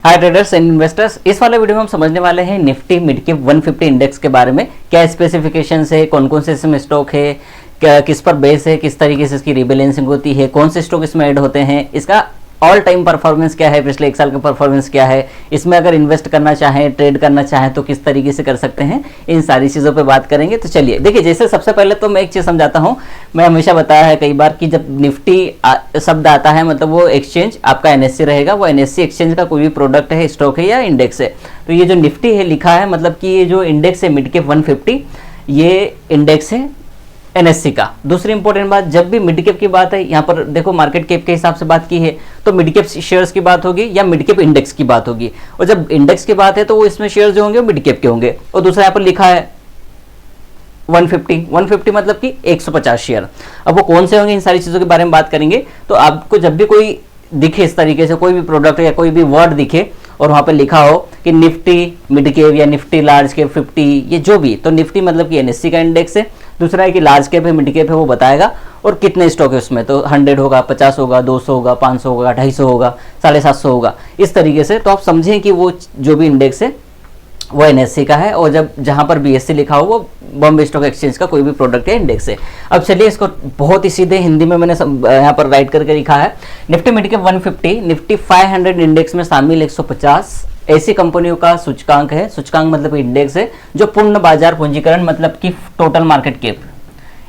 Hi traders and investors, इस वाले video में हम समझने वाले हैं निफ्टी मिड कैप 150 इंडेक्स के बारे में। क्या स्पेसिफिकेशंस है, कौन कौन से इसमें स्टॉक है, क्या किस पर बेस है, किस तरीके से इसकी रीबैलेंसिंग होती है, कौन से स्टॉक इसमें ऐड होते हैं, इसका ऑल टाइम परफॉर्मेंस क्या है, पिछले एक साल का परफॉर्मेंस क्या है, इसमें अगर इन्वेस्ट करना चाहें, ट्रेड करना चाहें तो किस तरीके से कर सकते हैं, इन सारी चीज़ों पे बात करेंगे। तो चलिए देखिए, जैसे सबसे पहले तो मैं एक चीज़ समझाता हूँ। मैं हमेशा बताया है कई बार कि जब निफ्टी शब्द आता है मतलब वो एक्सचेंज आपका एनएससी रहेगा। वो एनएससी एक्सचेंज का कोई भी प्रोडक्ट है, स्टॉक है या इंडेक्स है। तो ये जो निफ्टी है लिखा है मतलब कि ये जो इंडेक्स है मिड कैप 150, ये इंडेक्स है एनएससी का। दूसरी इंपॉर्टेंट बात, जब भी मिड कैप की बात है, यहाँ पर देखो मार्केट कैप के हिसाब से बात की है तो मिड कैप शेयर्स की बात होगी या मिड कैप इंडेक्स की बात होगी। और जब इंडेक्स की बात है तो वो इसमें शेयर्स जो होंगे वो मिड कैप के होंगे। और दूसरा यहाँ पर लिखा है 150 मतलब कि 150 शेयर। अब वो कौन से होंगे, इन सारी चीज़ों के बारे में बात करेंगे। तो आपको जब भी कोई दिखे इस तरीके से, कोई भी प्रोडक्ट या कोई भी वर्ड दिखे और वहाँ पे लिखा हो कि निफ्टी मिड कैप या निफ्टी लार्ज कैप 50, ये जो भी, तो निफ्टी मतलब कि एनएससी का इंडेक्स है। दूसरा है कि लार्ज कैप है, मिड कैप है, वो बताएगा और कितने स्टॉक है उसमें। तो 100 होगा, 50 होगा, 200 होगा, 500 होगा, 250 होगा, 750 होगा, इस तरीके से। तो आप समझें कि वो जो भी इंडेक्स है वो एनएससी का है। और जब जहां पर बीएससी लिखा हो वो बॉम्बे स्टॉक एक्सचेंज का कोई भी प्रोडक्ट या इंडेक्स है। अब चलिए इसको बहुत ही सीधे हिंदी में मैंने यहाँ पर राइट करके लिखा है। Nifty mid cap 150 Nifty 500 index में शामिल 150 ऐसी कंपनियों का सूचकांक है। सूचकांक मतलब इंडेक्स है जो पूर्ण बाजार पूंजीकरण मतलब कि टोटल मार्केट कैप,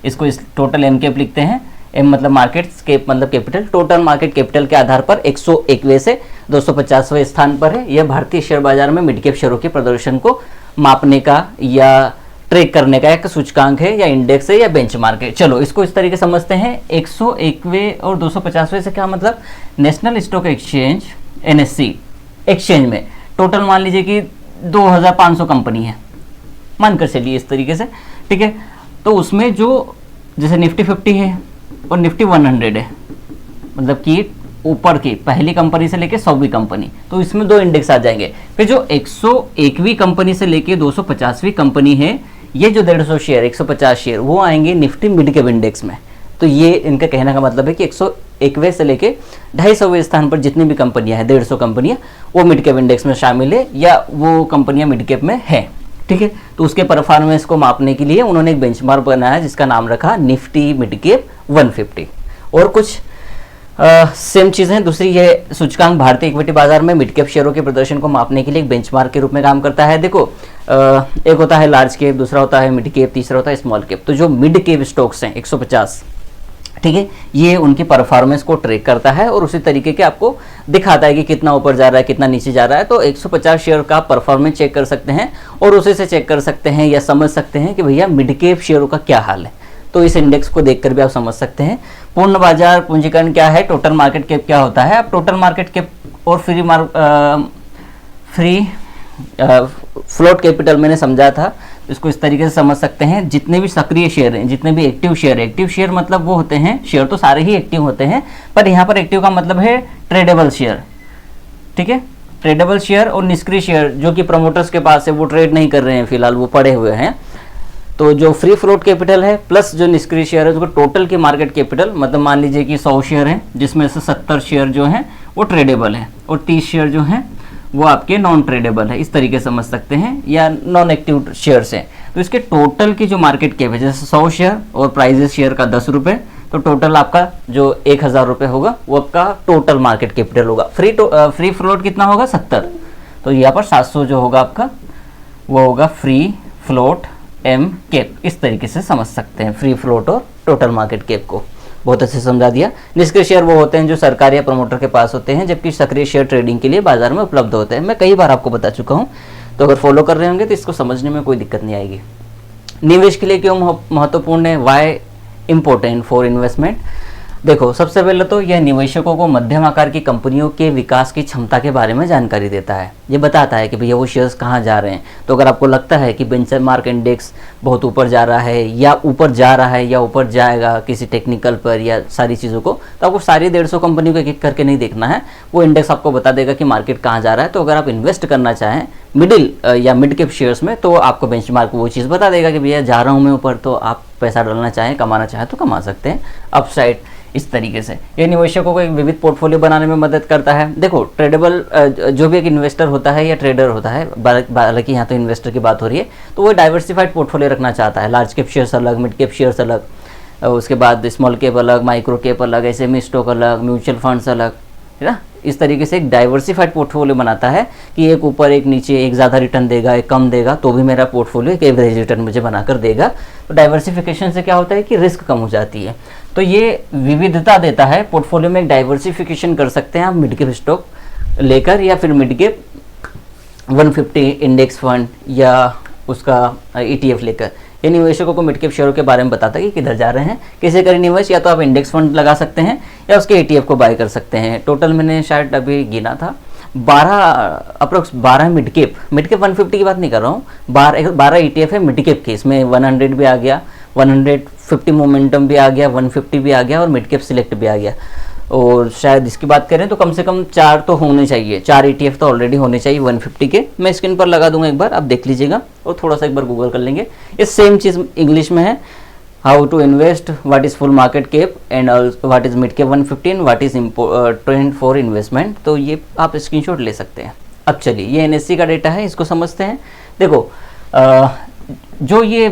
इसको इस टोटल एम कैप लिखते हैं। एम मतलब मार्केट, कैप मतलब कैपिटल। टोटल मार्केट कैपिटल के आधार पर 101वें से 250वें स्थान पर है। यह भारतीय शेयर बाजार में मिड कैप शेयरों के प्रदर्शन को मापने का या ट्रैक करने का एक सूचकांक है या इंडेक्स है या बेंचमार्क है। चलो इसको इस तरीके समझते हैं। 101वें और 250वें से क्या मतलब, national stock exchange NSC exchange में टोटल मान लीजिए कि 2500 कंपनी है, मानकर चलिए इस तरीके से, ठीक है। तो उसमें जो जैसे निफ्टी 50 है और निफ्टी 100 है, मतलब कि ऊपर की पहली कंपनी से लेके 100वीं कंपनी, तो इसमें दो इंडेक्स आ जाएंगे। फिर जो 101वीं कंपनी से लेके 250वीं कंपनी है, ये जो 150 शेयर 150 शेयर वो आएंगे निफ्टी मिड कैप इंडेक्स में। तो ये इनका कहने का मतलब है कि 101वें से लेके 250वें स्थान पर जितनी भी कंपनियां हैं, 150 कंपनियां, वो मिड कैप इंडेक्स में शामिल है या वो कंपनियां मिड कैप में है, ठीक है। तो उसके परफॉर्मेंस को मापने के लिए उन्होंने एक बेंचमार्क बनाया जिसका नाम रखा निफ्टी मिड कैप 150। और कुछ सेम चीज़ें हैं। दूसरी ये सूचकांक भारतीय इक्विटी बाजार में मिड कैप शेयरों के प्रदर्शन को मापने के लिए एक बेंचमार्क के रूप में काम करता है। देखो एक होता है लार्ज कैप, दूसरा होता है मिड कैप, तीसरा होता है स्मॉल कैप। तो जो मिड कैप स्टॉक्स हैं 150, ठीक है, ये उनकी परफॉर्मेंस को ट्रैक करता है और उसी तरीके के आपको दिखाता है कि कितना ऊपर जा रहा है, कितना नीचे जा रहा है। तो 150 शेयर का परफॉर्मेंस चेक कर सकते हैं और उसी से चेक कर सकते हैं या समझ सकते हैं कि भैया मिड कैप शेयरों का क्या हाल है। तो इस इंडेक्स को देखकर भी आप समझ सकते हैं। पूर्ण बाजार पूंजीकरण क्या है, टोटल मार्केट कैप क्या होता है। अब टोटल मार्केट कैप और फ्री फ्लोट कैपिटल मैंने समझा था, इसको इस तरीके से समझ सकते हैं। जितने भी सक्रिय शेयर हैं, जितने भी एक्टिव शेयर है, एक्टिव शेयर मतलब वो होते हैं, शेयर तो सारे ही एक्टिव होते हैं, पर यहाँ पर एक्टिव का मतलब है ट्रेडेबल शेयर, ठीक है। ट्रेडेबल शेयर और निष्क्रिय शेयर जो कि प्रमोटर्स के पास है, वो ट्रेड नहीं कर रहे हैं फिलहाल, वो पड़े हुए हैं। तो जो फ्री फ्लोट कैपिटल है प्लस जो निष्क्रिय शेयर है, उसको टोटल की मार्केट कैपिटल मतलब मान लीजिए कि 100 शेयर हैं जिसमें से 70 शेयर जो हैं वो ट्रेडेबल है और 30 शेयर जो हैं वो आपके नॉन ट्रेडेबल है, इस तरीके से समझ सकते हैं, या नॉन एक्टिव शेयर्स हैं। तो इसके टोटल की जो मार्केट कैप है, जैसे 100 शेयर और प्राइजेस शेयर का 10 रुपये, तो टोटल आपका जो 1000 रुपये होगा वो आपका टोटल मार्केट कैपिटल होगा। फ्री फ्लोट कितना होगा, 70, तो यहाँ पर 700 जो होगा आपका वो होगा फ्री फ्लोट एम कैप। इस तरीके से समझ सकते हैं फ्री फ्लोट और टोटल मार्केट कैप को, बहुत अच्छे से समझा दिया। निष्क्रिय शेयर वो होते हैं जो सरकार या प्रमोटर के पास होते हैं, जबकि सक्रिय शेयर ट्रेडिंग के लिए बाजार में उपलब्ध होते हैं। मैं कई बार आपको बता चुका हूं, तो अगर फॉलो कर रहे होंगे तो इसको समझने में कोई दिक्कत नहीं आएगी। निवेश के लिए क्यों महत्वपूर्ण है, वाई इंपॉर्टेंट फॉर इन्वेस्टमेंट। देखो सबसे पहले तो यह निवेशकों को मध्यम आकार की कंपनियों के विकास की क्षमता के बारे में जानकारी देता है। ये बताता है कि भैया वो शेयर्स कहाँ जा रहे हैं। तो अगर आपको लगता है कि बेंचमार्क इंडेक्स बहुत ऊपर जा रहा है या ऊपर जा रहा है या ऊपर जाएगा किसी टेक्निकल पर या सारी चीज़ों को, तो आपको सारी 150 कंपनी को एक एक करके नहीं देखना है। वो इंडेक्स आपको बता देगा कि मार्केट कहाँ जा रहा है। तो अगर आप इन्वेस्ट करना चाहें मिडिल या मिड कैप शेयर्स में, तो आपको बेंचमार्क वो चीज़ बता देगा कि भैया जा रहा हूँ मैं ऊपर, तो आप पैसा डालना चाहें, कमाना चाहें तो कमा सकते हैं। अपसाइड इस तरीके से ये निवेशकों को एक विविध पोर्टफोलियो बनाने में मदद करता है। देखो ट्रेडेबल जो भी एक इन्वेस्टर होता है या ट्रेडर होता है, हालांकि यहाँ तो इन्वेस्टर की बात हो रही है, तो वो डाइवर्सिफाइड पोर्टफोलियो रखना चाहता है। लार्ज कैप शेयर्स अलग, मिड कैप शेयर्स अलग, उसके बाद स्मॉल कैप अलग, माइक्रो कैप अलग, एसएमई स्टॉक अलग, म्यूचुअल फंड्स अलग, है ना। इस तरीके से एक डाइवर्सिफाइड पोर्टफोलियो बनाता है कि एक ऊपर एक नीचे, एक ज़्यादा रिटर्न देगा एक कम देगा, तो भी मेरा पोर्टफोलियो एक एवरेज रिटर्न मुझे बनाकर देगा। तो डाइवर्सिफिकेशन से क्या होता है कि रिस्क कम हो जाती है। तो ये विविधता देता है पोर्टफोलियो में, एक डाइवर्सिफिकेशन कर सकते हैं आप मिड कैप स्टॉक लेकर, या फिर मिड कैप 150 इंडेक्स फंड या उसका ETF लेकर। ये निवेशकों को मिड कैप शेयरों के बारे में बताता है कि किधर जा रहे हैं, कैसे करें निवेश। या तो आप इंडेक्स फंड लगा सकते हैं या उसके ETF को बाय कर सकते हैं। टोटल मैंने शायद अभी गिना था 12 मिड कैप 150 की बात नहीं कर रहा हूँ, 12 ETF है मिड कैप के। इसमें 100 भी आ गया, 150 मोमेंटम भी आ गया, 150 भी आ गया और मिड कैप सिलेक्ट भी आ गया। और शायद इसकी बात करें तो कम से कम 4 तो होने चाहिए, 4 ETF तो ऑलरेडी होने चाहिए 150 के। मैं स्क्रीन पर लगा दूंगा एक बार, आप देख लीजिएगा और थोड़ा सा एक बार गूगल कर लेंगे। ये सेम चीज़ इंग्लिश में है, how to invest, what is full market cap and what is mid cap 150, what is trend for investment. तो ये आप स्क्रीनशॉट ले सकते हैं। अब चलिए ये NSE का डेटा है, इसको समझते हैं। देखो जो ये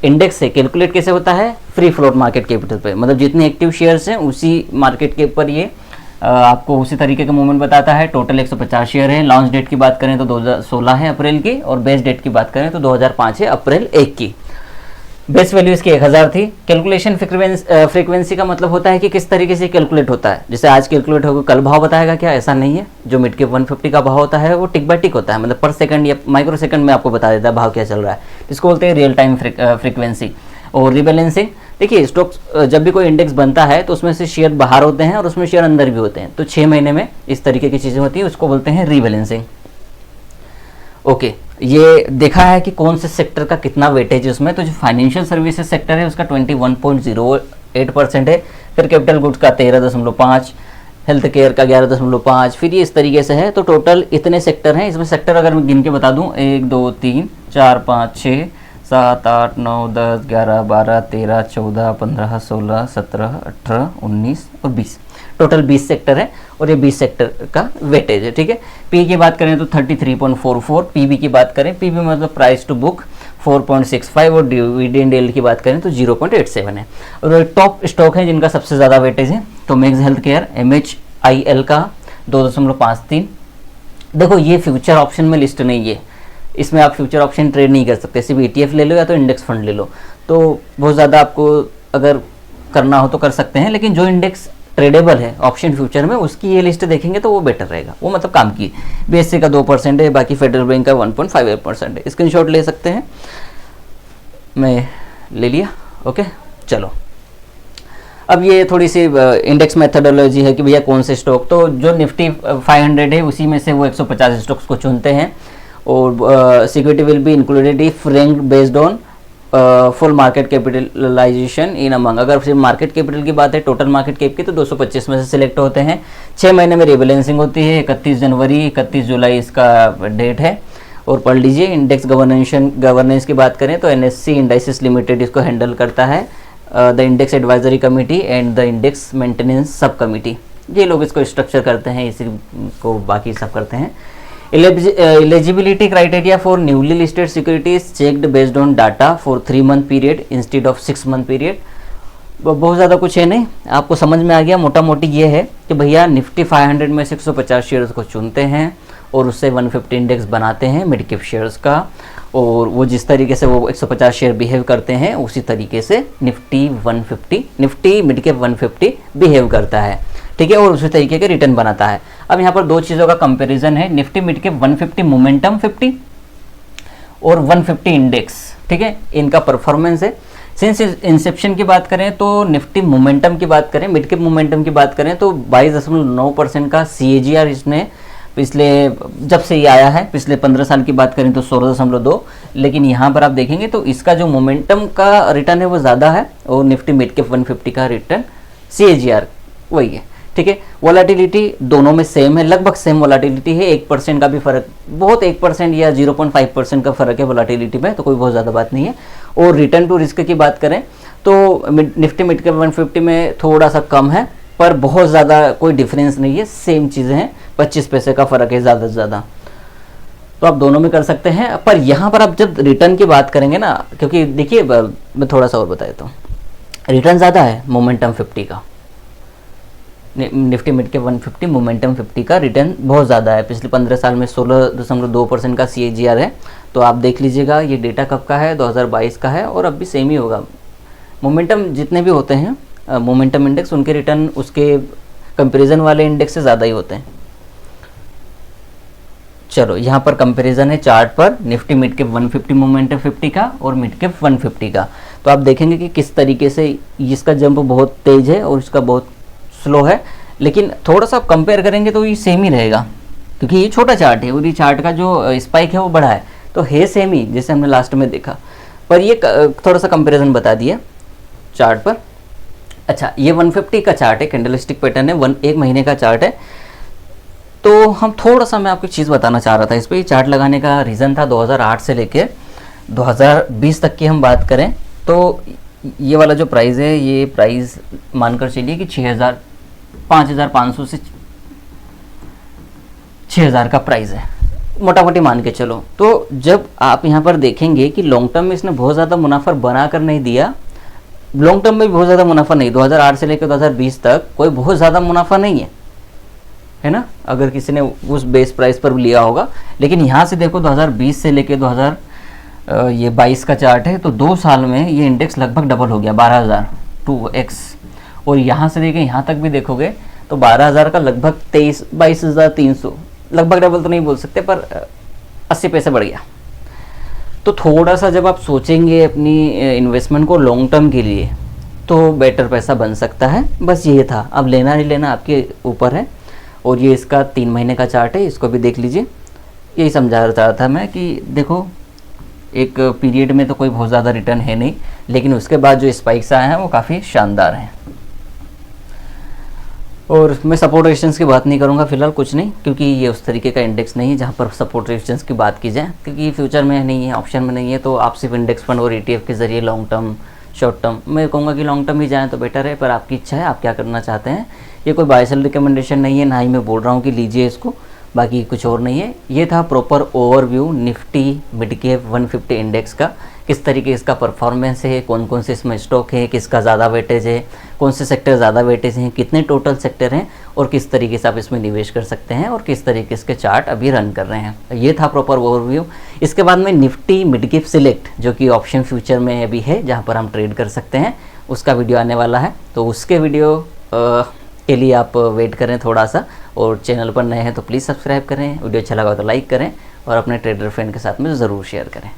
इंडेक्स है कैलकुलेट कैसे होता है, फ्री फ्लोट मार्केट कैपिटल पे, मतलब जितने एक्टिव शेयर्स हैं उसी मार्केट के ऊपर ये आपको उसी तरीके का मूवमेंट बताता है। टोटल 150 शेयर है। लॉन्च डेट की बात करें तो 2016 है अप्रैल की, और बेस डेट की बात करें तो 2005 है अप्रैल 1 की। बेस वैल्यू इसकी 1000 थी। कैलकुलेशन फ्रीक्वेंसी का मतलब होता है कि किस तरीके से कैलकुलेट होता है। जैसे आज कैलकुलेट होगा कल भाव बताएगा क्या, ऐसा नहीं है। जो मिड कैप 150 का भाव होता है वो टिक बाय टिक होता है, मतलब पर सेकंड या माइक्रो सेकंड में आपको बता देता है भाव क्या चल रहा है। इसको बोलते हैं रियल टाइम फ्रीक्वेंसी। और रिबैलेंसिंग, देखिए स्टॉक जब भी कोई इंडेक्स बनता है तो उसमें से शेयर बाहर होते हैं और उसमें शेयर अंदर भी होते हैं, तो 6 महीने में इस तरीके की चीज़ें होती हैं, उसको बोलते हैं रीबैलेंसिंग। ओके, ये देखा है कि कौन से सेक्टर का कितना वेटेज है उसमें। तो जो फाइनेंशियल सर्विसेज सेक्टर है उसका 21.08% है, फिर कैपिटल गुड्स का 13.5, हेल्थ केयर का 11.5, फिर ये इस तरीके से है। तो टोटल इतने सेक्टर हैं। इसमें सेक्टर अगर मैं गिन के बता दूं 1 2 3 4 5 6 7 8 9 10 11 12 13 14 15 16 17 18 19 और 20, टोटल 20 सेक्टर है और ये 20 सेक्टर का वेटेज है। ठीक है। पी की बात करें तो 33.44, पीबी की बात करें, पीबी मतलब प्राइस टू बुक 4.65, और डिविडेंड यील्ड की बात करें तो 0.87 है। और टॉप स्टॉक है जिनका सबसे ज़्यादा वेटेज है, तो मैक्स हेल्थ केयर MHIL का 2.53। देखो ये फ्यूचर ऑप्शन में लिस्ट नहीं है, इसमें आप फ्यूचर ऑप्शन ट्रेड नहीं कर सकते, सिर्फ ETF ले लो या तो इंडेक्स फंड ले लो। तो बहुत ज़्यादा आपको अगर करना हो तो कर सकते हैं, लेकिन जो इंडेक्स ट्रेडेबल है ऑप्शन फ्यूचर में उसकी ये लिस्ट देखेंगे तो वो बेटर रहेगा, वो मतलब काम की। BSE का 2% है, बाकी फेडरल बैंक का 1.58% है। स्क्रीनशॉट ले सकते हैं, मैं ले लिया। ओके चलो, अब ये थोड़ी सी इंडेक्स मेथडोलॉजी है कि भैया कौन से स्टॉक, तो जो निफ्टी 500 है उसी में से वो 150 स्टॉक्स को चुनते हैं, और security will be included if ranked based on full market capitalization in among. अगर सिर्फ मार्केट कैपिटल की बात है, टोटल मार्केट कैप की, तो 225 में से सिलेक्ट होते हैं। 6 महीने में रिबैलेंसिंग होती है, 31 जनवरी 31 जुलाई इसका डेट है। और पढ़ लीजिए, इंडेक्स गवर्नेंस की बात करें तो NSE इंडाइसिस लिमिटेड इसको हैंडल करता है, the index advisory committee and the index maintenance सब कमिटी, ये लोग इसको स्ट्रक्चर करते हैं, इसी को बाकी सब करते हैं। Eligibility criteria for newly listed securities checked based on data for 3-month period instead of 6-month period। बहुत ज़्यादा कुछ है नहीं, आपको समझ में आ गया। मोटा मोटी ये है कि भैया निफ्टी 500 में से 150 शेयर्स को चुनते हैं और उससे 150 इंडेक्स बनाते हैं मिड कैप शेयर्स का, और वो जिस तरीके से वो 150 शेयर बिहेव करते हैं उसी तरीके से निफ्टी मिड कैप 150 बिहेव करता है। ठीक है, और उसी तरीके के रिटर्न बनाता है। अब यहाँ पर दो चीज़ों का कंपैरिजन है, निफ्टी मिड कैप 150 मोमेंटम 50 और 150 इंडेक्स। ठीक है, इनका परफॉर्मेंस है सिंस इंसेप्शन की बात करें तो निफ्टी मोमेंटम की बात करें, मिड कैप मोमेंटम की बात करें तो 22.9% का CAGR इसने पिछले जब से ये आया है, पिछले 15 साल की बात करें तो 16.2, लेकिन यहाँ पर आप देखेंगे तो इसका जो मोमेंटम का रिटर्न है वो ज़्यादा है, और निफ्टी मिड कैप 150 का रिटर्न CAGR वही है। ठीक है, वोलेटिलिटी दोनों में सेम है, लगभग सेम वोलेटिलिटी है, 1% का भी फर्क, बहुत 1% या 0.5% का फर्क है वोलेटिलिटी में, तो कोई बहुत ज़्यादा बात नहीं है। और रिटर्न टू रिस्क की बात करें तो निफ्टी मिड कैप 150 में थोड़ा सा कम है, पर बहुत ज़्यादा कोई डिफरेंस नहीं है, सेम चीज़ें हैं, 25 पैसे का फ़र्क है ज़्यादा से ज़्यादा। तो आप दोनों में कर सकते हैं, पर यहाँ पर आप जब रिटर्न की बात करेंगे ना, क्योंकि देखिए मैं थोड़ा सा और बता देता हूँ, रिटर्न ज़्यादा है मोमेंटम 50 का, निफ्टी मिड कैप 150 मोमेंटम 50 का रिटर्न बहुत ज़्यादा है। पिछले 15 साल में 16.2% का CAGR है। तो आप देख लीजिएगा, ये डेटा कब का है, 2022 का है, और अब भी सेम ही होगा। मोमेंटम जितने भी होते हैं मोमेंटम इंडेक्स, उनके रिटर्न उसके कंपैरिजन वाले इंडेक्स से ज़्यादा ही होते हैं। चलो यहाँ पर कंपैरिजन है चार्ट पर निफ्टी मिड कैप 150 मोमेंटम 50 का और मिड कैप 150 का। तो आप देखेंगे कि किस तरीके से इसका जंप बहुत तेज है और इसका बहुत स्लो है, लेकिन थोड़ा सा आप कंपेयर करेंगे तो ये सेम ही रहेगा, क्योंकि ये छोटा चार्ट है और ये चार्ट का जो स्पाइक है वो बड़ा है, तो है सेम ही जैसे हमने लास्ट में देखा। पर ये थोड़ा सा कंपैरिजन बता दिया चार्ट पर। अच्छा, ये 150 का चार्ट है, कैंडलस्टिक पैटर्न है, 1 महीने का चार्ट है। तो हम थोड़ा सा, मैं आपको चीज़ बताना चाह रहा था इस पर। चार्ट लगाने का रीज़न था 2008 से लेकर 2020 तक की हम बात करें तो ये वाला जो प्राइस है, ये प्राइस मानकर चलिए कि 5,500 से 6,000 का प्राइस है, मोटा मोटी मान के चलो। तो जब आप यहाँ पर देखेंगे कि लॉन्ग टर्म में इसने बहुत ज़्यादा मुनाफा बना कर नहीं दिया, लॉन्ग टर्म में भी बहुत ज़्यादा मुनाफा नहीं, 2008 से लेकर 2020 तक कोई बहुत ज़्यादा मुनाफा नहीं है ना, अगर किसी ने उस बेस प्राइस पर लिया होगा। लेकिन यहाँ से देखो 2020 से लेकर 2022 का चार्ट है, तो 2 साल में ये इंडेक्स लगभग डबल हो गया, 12,000 2x। और यहाँ से लेके यहाँ तक भी देखोगे तो 12,000 का लगभग 22,300, लगभग डबल तो नहीं बोल सकते, पर 80 पैसे बढ़ गया। तो थोड़ा सा जब आप सोचेंगे अपनी इन्वेस्टमेंट को लॉन्ग टर्म के लिए, तो बेटर पैसा बन सकता है। बस ये था, अब लेना नहीं लेना आपके ऊपर है। और ये इसका 3 महीने का चार्ट है, इसको भी देख लीजिए। यही समझा रहा था मैं कि देखो, एक पीरियड में तो कोई बहुत ज़्यादा रिटर्न है नहीं, लेकिन उसके बाद जो स्पाइक्स आए हैं वो काफ़ी शानदार हैं। और मैं सपोर्ट रेजिस्टेंस की बात नहीं करूंगा फिलहाल, कुछ नहीं, क्योंकि ये उस तरीके का इंडेक्स नहीं है जहां पर सपोर्ट रेजिस्टेंस की बात की जाए, क्योंकि फ्यूचर में नहीं है, ऑप्शन में नहीं है। तो आप सिर्फ इंडेक्स फंड और ETF के ज़रिए लॉन्ग टर्म, शॉर्ट टर्म, मैं कहूँगा कि लॉन्ग टर्म ही जाएँ तो बेटर है, पर आपकी इच्छा है, आप क्या करना चाहते हैं। ये कोई बाय सेल रिकमेंडेशन नहीं है, ना ही मैं बोल रहा हूँ कि लीजिए इसको, बाकी कुछ और नहीं है। ये था proper overview Nifty mid cap 150 index का, किस तरीके इसका परफॉर्मेंस है, कौन कौन से इसमें स्टॉक है, किसका ज़्यादा वेटेज है, कौन से सेक्टर ज़्यादा वेटेज हैं, कितने टोटल सेक्टर हैं, और किस तरीके से आप इसमें निवेश कर सकते हैं, और किस तरीके इसके चार्ट अभी रन कर रहे हैं। ये था प्रॉपर ओवरव्यू। इसके बाद में निफ्टी मिड कैप सिलेक्ट, जो कि ऑप्शन फ्यूचर में अभी है, जहाँ पर हम ट्रेड कर सकते हैं, उसका वीडियो आने वाला है। तो उसके वीडियो के लिए आप वेट करें थोड़ा सा, और चैनल पर नए हैं तो प्लीज़ सब्सक्राइब करें, वीडियो अच्छा लगा तो लाइक करें, और अपने ट्रेडर फ्रेंड के साथ में ज़रूर शेयर करें।